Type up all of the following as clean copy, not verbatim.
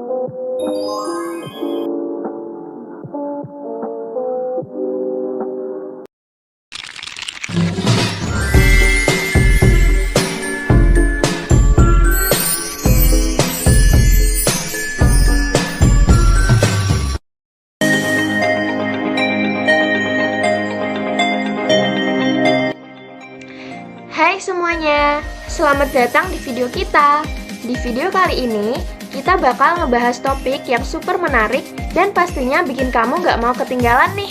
Hai semuanya, selamat datang di video kita. Di video kali ini, kita bakal ngebahas topik yang super menarik dan pastinya bikin kamu gak mau ketinggalan nih.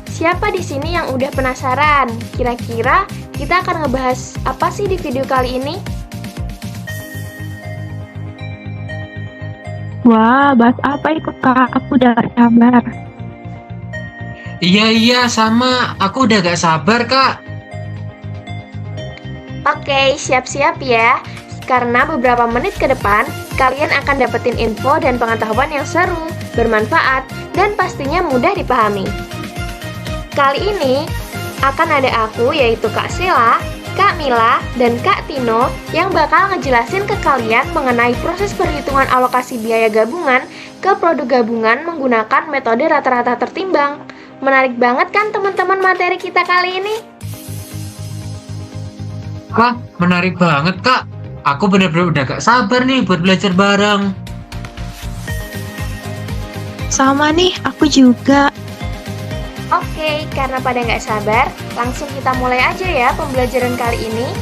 Siapa di sini yang udah penasaran? Kira-kira kita akan ngebahas apa sih di video kali ini? Wah, bahas apa itu Kak? Aku udah gak sabar. Iya, sama. Aku udah gak sabar, Kak. Oke, siap-siap ya. Karena beberapa menit ke depan, kalian akan dapetin info dan pengetahuan yang seru, bermanfaat, dan pastinya mudah dipahami. Kali ini, akan ada aku yaitu Kak Sela, Kak Mila, dan Kak Tino yang bakal ngejelasin ke kalian mengenai proses perhitungan alokasi biaya gabungan ke produk gabungan menggunakan metode rata-rata tertimbang. Menarik banget kan teman-teman materi kita kali ini? Wah, menarik banget, Kak. Aku bener-bener udah gak sabar nih buat belajar bareng. Sama nih, aku juga. Oke, karena pada nggak sabar, langsung kita mulai aja ya pembelajaran kali ini.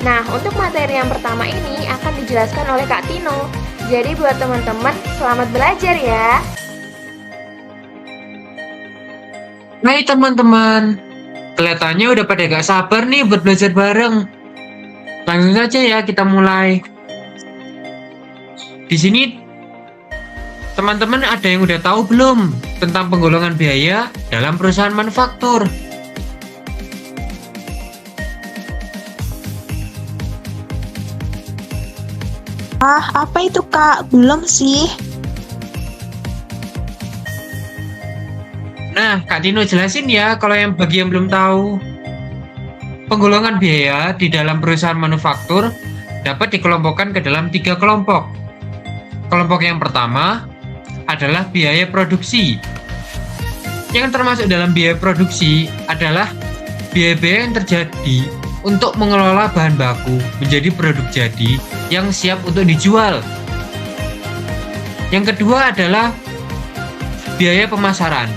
Nah, untuk materi yang pertama ini akan dijelaskan oleh Kak Tino. Jadi buat teman-teman, selamat belajar ya. Hai teman-teman, kelihatannya udah pada gak sabar nih buat belajar bareng. Langsung saja ya kita mulai. Di sini teman-teman ada yang udah tahu belum tentang penggolongan biaya dalam perusahaan manufaktur? Apa itu Kak? Belum sih. Nah, Kak Dino jelasin ya kalau yang bagi yang belum tahu. Penggolongan biaya di dalam perusahaan manufaktur dapat dikelompokkan ke dalam 3 kelompok. Kelompok yang pertama adalah biaya produksi. Yang termasuk dalam biaya produksi adalah biaya-biaya yang terjadi untuk mengelola bahan baku menjadi produk jadi yang siap untuk dijual. Yang kedua adalah biaya pemasaran.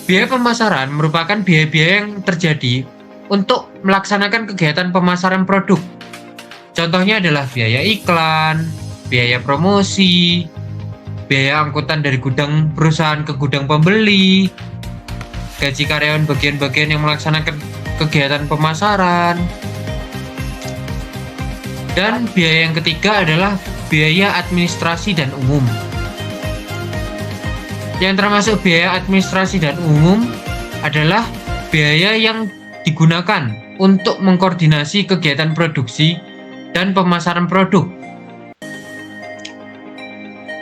Biaya pemasaran merupakan biaya-biaya yang terjadi untuk melaksanakan kegiatan pemasaran produk. Contohnya adalah biaya iklan, biaya promosi, biaya angkutan dari gudang perusahaan ke gudang pembeli, gaji karyawan bagian-bagian yang melaksanakan kegiatan pemasaran. Dan biaya yang ketiga adalah biaya administrasi dan umum. Yang termasuk biaya administrasi dan umum adalah biaya yang digunakan untuk mengkoordinasi kegiatan produksi dan pemasaran produk.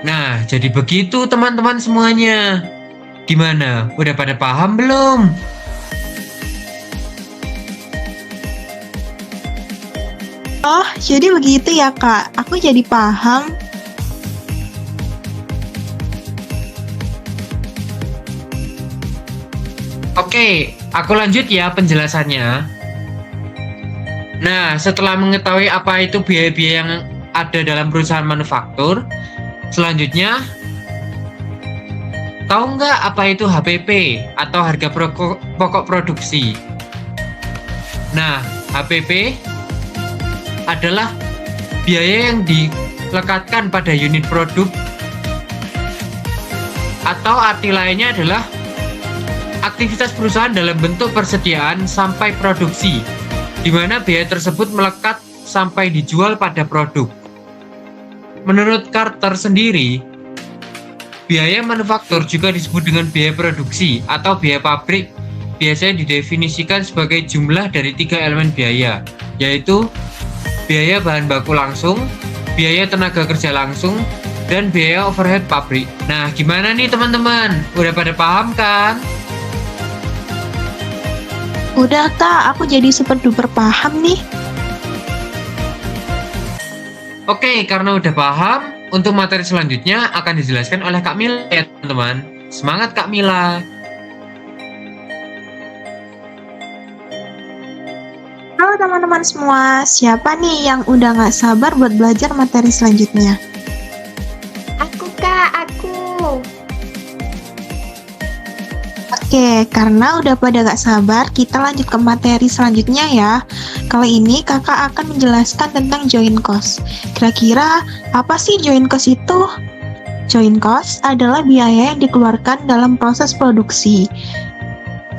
Nah, jadi begitu teman-teman semuanya. Gimana? Udah pada paham belum? Oh, jadi begitu ya Kak. Aku jadi paham. Oke, aku lanjut ya penjelasannya. Nah, setelah mengetahui apa itu biaya-biaya yang ada dalam perusahaan manufaktur, selanjutnya, tahu nggak apa itu HPP atau harga pokok produksi? Nah, HPP adalah biaya yang dilekatkan pada unit produk, atau arti lainnya adalah aktivitas perusahaan dalam bentuk persediaan sampai produksi, di mana biaya tersebut melekat sampai dijual pada produk. Menurut Carter sendiri, biaya manufaktur juga disebut dengan biaya produksi atau biaya pabrik, biasanya didefinisikan sebagai jumlah dari 3 elemen biaya, yaitu biaya bahan baku langsung, biaya tenaga kerja langsung, dan biaya overhead pabrik. Nah, gimana nih teman-teman? Udah pada paham kan? Udah Kak, aku jadi super duper paham nih. Oke, karena udah paham, untuk materi selanjutnya akan dijelaskan oleh Kak Mila ya teman-teman. Semangat Kak Mila. Halo teman-teman semua, siapa nih yang udah nggak sabar buat belajar materi selanjutnya? Aku Kak, aku. Oke, karena udah pada gak sabar, kita lanjut ke materi selanjutnya ya. Kali ini kakak akan menjelaskan tentang joint cost. Kira-kira apa sih joint cost itu? Joint cost adalah biaya yang dikeluarkan dalam proses produksi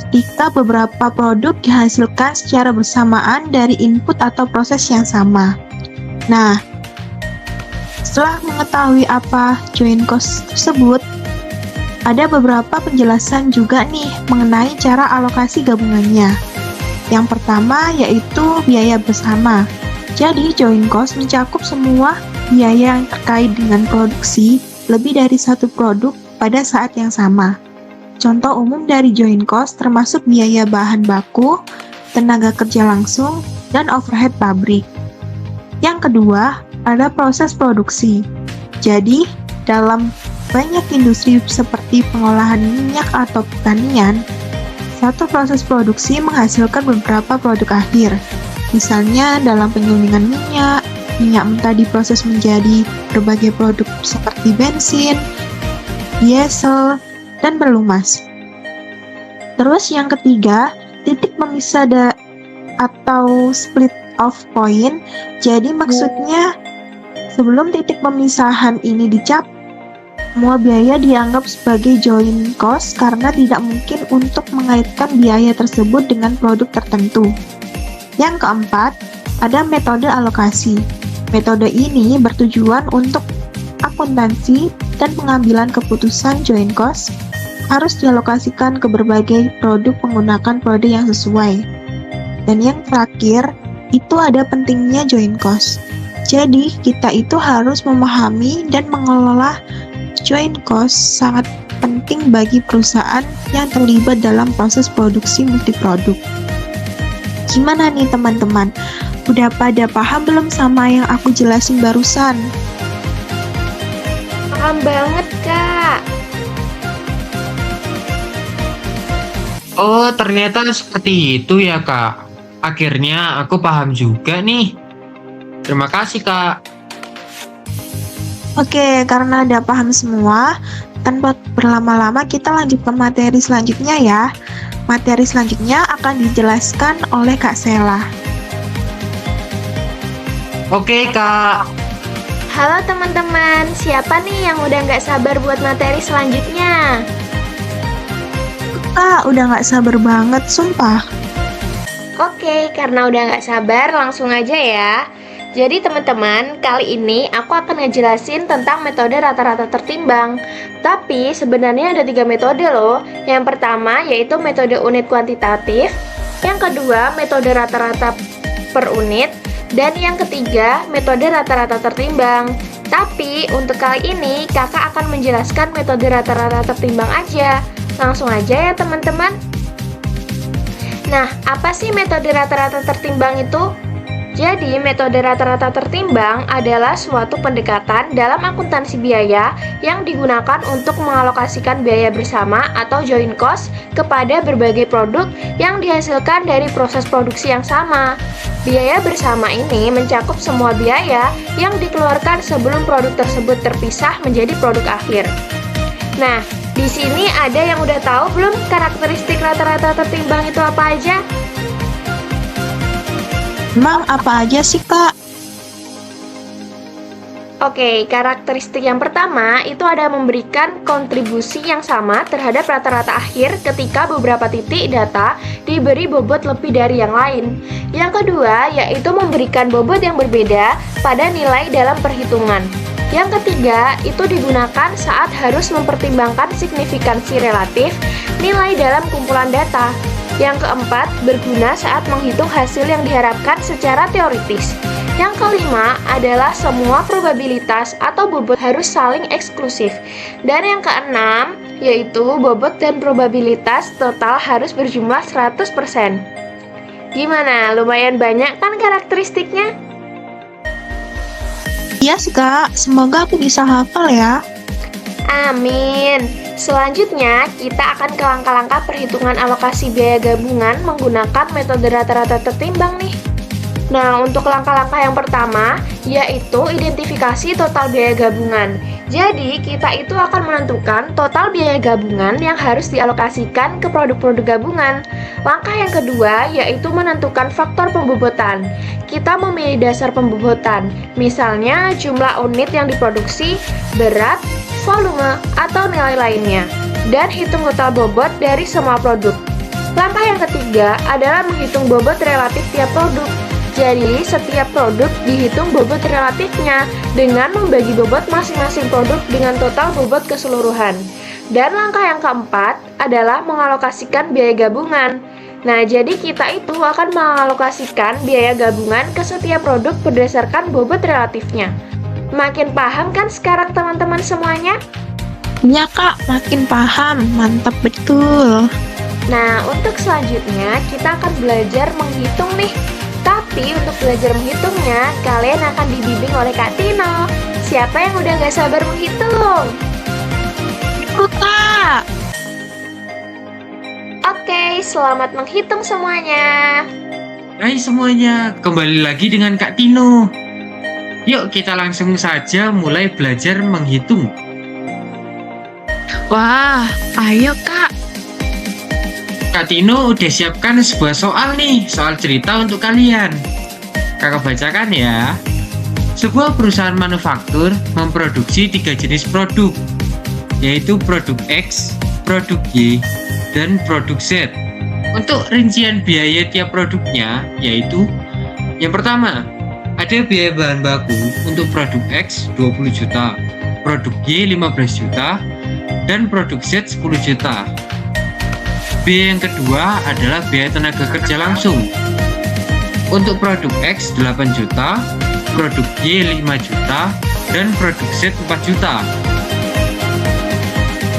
ketika beberapa produk dihasilkan secara bersamaan dari input atau proses yang sama. Nah, setelah mengetahui apa joint cost tersebut, ada beberapa penjelasan juga nih mengenai cara alokasi gabungannya. Yang pertama yaitu biaya bersama. Jadi joint cost mencakup semua biaya yang terkait dengan produksi lebih dari satu produk pada saat yang sama. Contoh umum dari joint cost termasuk biaya bahan baku, tenaga kerja langsung, dan overhead pabrik. Yang kedua, ada proses produksi. Jadi, dalam banyak industri seperti pengolahan minyak atau pertanian, satu proses produksi menghasilkan beberapa produk akhir. Misalnya dalam penyulingan minyak mentah diproses menjadi berbagai produk seperti bensin, diesel, dan berlumas. Terus yang ketiga, titik pemisah atau split off point. Jadi maksudnya sebelum titik pemisahan ini dicapai, semua biaya dianggap sebagai joint cost karena tidak mungkin untuk mengaitkan biaya tersebut dengan produk tertentu. Yang keempat, ada metode alokasi. Metode ini bertujuan untuk akuntansi dan pengambilan keputusan joint cost harus dialokasikan ke berbagai produk menggunakan kode yang sesuai. Dan yang terakhir, itu ada pentingnya joint cost. Jadi, kita itu harus memahami dan mengelola joint cost sangat penting bagi perusahaan yang terlibat dalam proses produksi multiproduk. Gimana nih teman-teman? Udah pada paham belum sama yang aku jelasin barusan? Paham banget Kak. Oh, ternyata seperti itu ya Kak. Akhirnya aku paham juga nih. Terima kasih Kak. Oke, karena udah paham semua, tanpa berlama-lama kita lanjut ke materi selanjutnya ya. Materi selanjutnya akan dijelaskan oleh Kak Sela. Oke Kak. Halo teman-teman, siapa nih yang udah nggak sabar buat materi selanjutnya? Kak, udah nggak sabar banget, sumpah. Oke, karena udah nggak sabar, langsung aja ya. Jadi teman-teman, kali ini aku akan ngejelasin tentang metode rata-rata tertimbang. Tapi sebenarnya ada 3 metode loh. Yang pertama yaitu metode unit kuantitatif, yang kedua metode rata-rata per unit, dan yang ketiga metode rata-rata tertimbang. Tapi untuk kali ini kakak akan menjelaskan metode rata-rata tertimbang aja. Langsung aja ya teman-teman. Nah, apa sih metode rata-rata tertimbang itu? Jadi, metode rata-rata tertimbang adalah suatu pendekatan dalam akuntansi biaya yang digunakan untuk mengalokasikan biaya bersama atau joint cost kepada berbagai produk yang dihasilkan dari proses produksi yang sama. Biaya bersama ini mencakup semua biaya yang dikeluarkan sebelum produk tersebut terpisah menjadi produk akhir. Nah, di sini ada yang udah tahu belum karakteristik rata-rata tertimbang itu apa aja? Emang apa aja sih, Kak? Oke, karakteristik yang pertama itu ada memberikan kontribusi yang sama terhadap rata-rata akhir ketika beberapa titik data diberi bobot lebih dari yang lain. Yang kedua, yaitu memberikan bobot yang berbeda pada nilai dalam perhitungan. Yang ketiga, itu digunakan saat harus mempertimbangkan signifikansi relatif nilai dalam kumpulan data. Yang keempat, berguna saat menghitung hasil yang diharapkan secara teoritis. Yang kelima adalah semua probabilitas atau bobot harus saling eksklusif. Dan yang keenam, yaitu bobot dan probabilitas total harus berjumlah 100%. Gimana? Lumayan banyak kan karakteristiknya? Iya sih Kak, semoga aku bisa hafal ya. Amin. Selanjutnya, kita akan ke langkah-langkah perhitungan alokasi biaya gabungan menggunakan metode rata-rata tertimbang nih. Nah, untuk langkah-langkah yang pertama, yaitu identifikasi total biaya gabungan. Jadi, kita itu akan menentukan total biaya gabungan yang harus dialokasikan ke produk-produk gabungan. Langkah yang kedua, yaitu menentukan faktor pembobotan. Kita memilih dasar pembobotan, misalnya jumlah unit yang diproduksi, berat, volume, atau nilai lainnya, dan hitung total bobot dari semua produk. Langkah yang ketiga adalah menghitung bobot relatif tiap produk. Jadi, setiap produk dihitung bobot relatifnya dengan membagi bobot masing-masing produk dengan total bobot keseluruhan. Dan langkah yang keempat adalah mengalokasikan biaya gabungan. Nah, jadi kita itu akan mengalokasikan biaya gabungan ke setiap produk berdasarkan bobot relatifnya. Makin paham kan sekarang teman-teman semuanya? Iya Kak, makin paham, mantap betul. Nah, untuk selanjutnya kita akan belajar menghitung nih. Tapi untuk belajar menghitungnya, kalian akan dibimbing oleh Kak Tino. Siapa yang udah gak sabar menghitung? Aku Kak. Oke, selamat menghitung semuanya. Hai semuanya, kembali lagi dengan Kak Tino. Yuk kita langsung saja mulai belajar menghitung. Wah, ayo Kak. Kak Tino udah siapkan sebuah soal nih, soal cerita untuk kalian. Kakak bacakan ya. Sebuah perusahaan manufaktur memproduksi 3 jenis produk, yaitu produk X, produk Y, dan produk Z. Untuk rincian biaya tiap produknya, yaitu yang pertama, ada biaya bahan baku untuk produk X 20 juta, produk Y 15 juta, dan produk Z 10 juta. Biaya yang kedua adalah biaya tenaga kerja langsung. Untuk produk X 8 juta, produk Y 5 juta, dan produk Z 4 juta.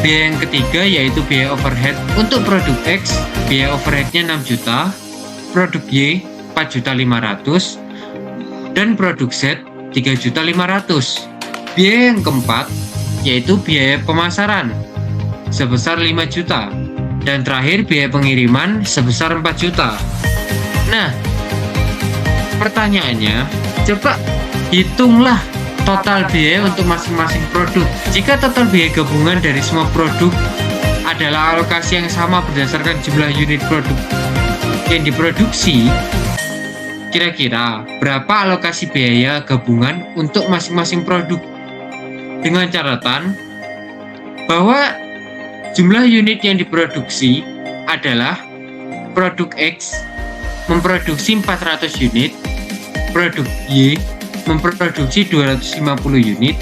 Biaya yang ketiga yaitu biaya overhead. Untuk produk X, biaya overheadnya 6 juta, produk Y 4 juta 500, dan produk Z 3 juta 500. Biaya yang keempat yaitu biaya pemasaran sebesar 5 juta. Dan terakhir biaya pengiriman sebesar 4 juta. Nah, pertanyaannya, coba hitunglah total biaya untuk masing-masing produk. Jika total biaya gabungan dari semua produk adalah alokasi yang sama berdasarkan jumlah unit produk yang diproduksi, kira-kira berapa alokasi biaya gabungan untuk masing-masing produk? Dengan catatan bahwa jumlah unit yang diproduksi adalah produk X memproduksi 400 unit, produk Y memproduksi 250 unit,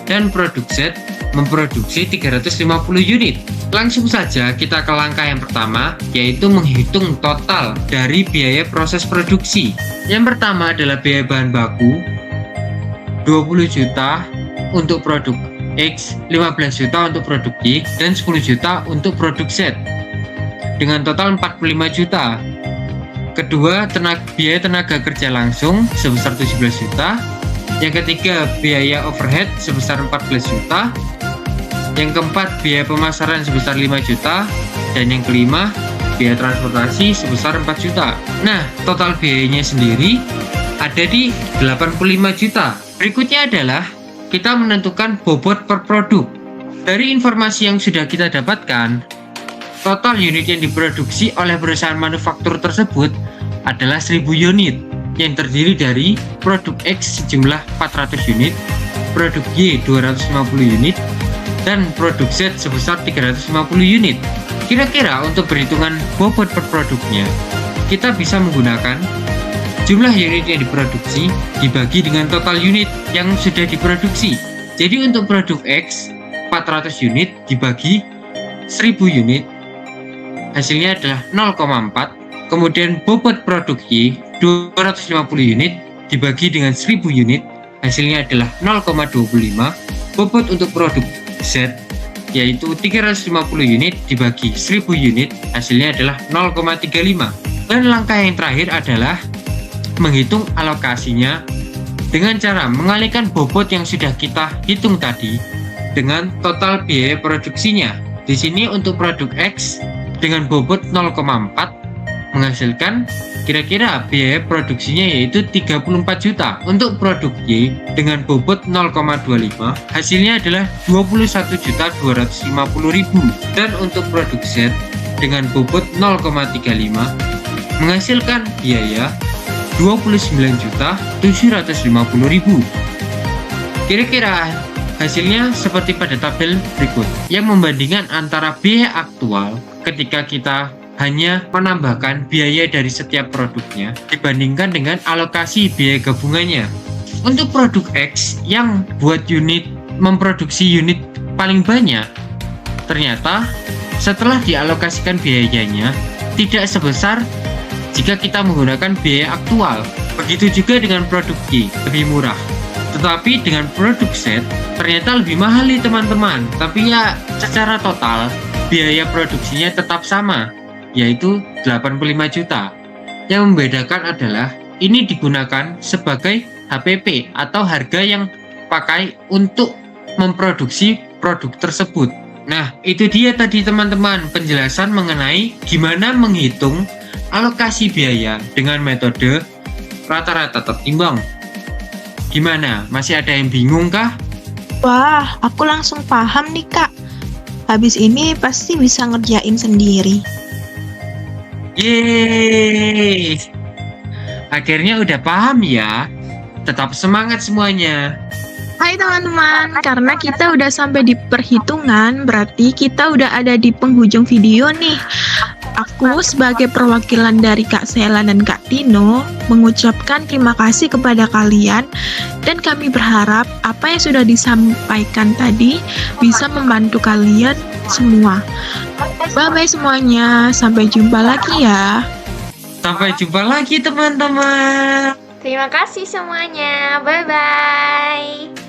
dan produk Z memproduksi 350 unit. Langsung saja kita ke langkah yang pertama, yaitu menghitung total dari biaya proses produksi. Yang pertama adalah biaya bahan baku 20 juta untuk produk X, 15 juta untuk produk Y, dan 10 juta untuk produk Z, dengan total 45 juta. Kedua, biaya tenaga kerja langsung sebesar 17 juta. Yang ketiga, biaya overhead sebesar 14 juta. Yang keempat, biaya pemasaran sebesar 5 juta. Dan yang kelima, biaya transportasi sebesar 4 juta. Nah, total biayanya sendiri ada di 85 juta. Berikutnya adalah kita menentukan bobot per produk. Dari informasi yang sudah kita dapatkan, total unit yang diproduksi oleh perusahaan manufaktur tersebut adalah 1000 unit, yang terdiri dari produk X sejumlah 400 unit, produk Y 250 unit, dan produk Z sebesar 350 unit. Kira-kira untuk perhitungan bobot per produknya, kita bisa menggunakan jumlah unit yang diproduksi dibagi dengan total unit yang sudah diproduksi. Jadi untuk produk X 400 unit dibagi 1000 unit, hasilnya adalah 0,4. Kemudian bobot produk Y 250 unit dibagi dengan 1000 unit, hasilnya adalah 0,25. Bobot untuk produk Z yaitu 350 unit dibagi 1000 unit, hasilnya adalah 0,35. Dan langkah yang terakhir adalah menghitung alokasinya dengan cara mengalihkan bobot yang sudah kita hitung tadi dengan total biaya produksinya. Di sini untuk produk X dengan bobot 0,4 menghasilkan kira-kira biaya produksinya yaitu 34 juta. Untuk produk Y dengan bobot 0,25 hasilnya adalah 21.250.000. Dan untuk produk Z dengan bobot 0,35 menghasilkan biaya 29.750.000. Kira-kira hasilnya seperti pada tabel berikut yang membandingkan antara biaya aktual ketika kita hanya menambahkan biaya dari setiap produknya dibandingkan dengan alokasi biaya gabungannya. Untuk produk X yang buat memproduksi unit paling banyak, ternyata setelah dialokasikan biayanya tidak sebesar jika kita menggunakan biaya aktual. Begitu juga dengan produk Y, lebih murah. Tetapi dengan produk Z ternyata lebih mahal nih teman-teman. Tapi ya secara total biaya produksinya tetap sama, yaitu 85 juta. Yang membedakan adalah ini digunakan sebagai HPP atau harga yang pakai untuk memproduksi produk tersebut. Nah, itu dia tadi teman-teman penjelasan mengenai gimana menghitung alokasi biaya dengan metode rata-rata tertimbang. Gimana? Masih ada yang bingung kah? Wah, aku langsung paham nih Kak. Habis ini pasti bisa ngerjain sendiri. Yeay! Akhirnya udah paham ya. Tetap semangat semuanya. Hai teman-teman, karena kita udah sampai di perhitungan, berarti kita udah ada di penghujung video nih. Aku sebagai perwakilan dari Kak Sela dan Kak Tino mengucapkan terima kasih kepada kalian dan kami berharap apa yang sudah disampaikan tadi bisa membantu kalian semua. Bye-bye semuanya, sampai jumpa lagi ya. Sampai jumpa lagi teman-teman. Terima kasih semuanya. Bye-bye.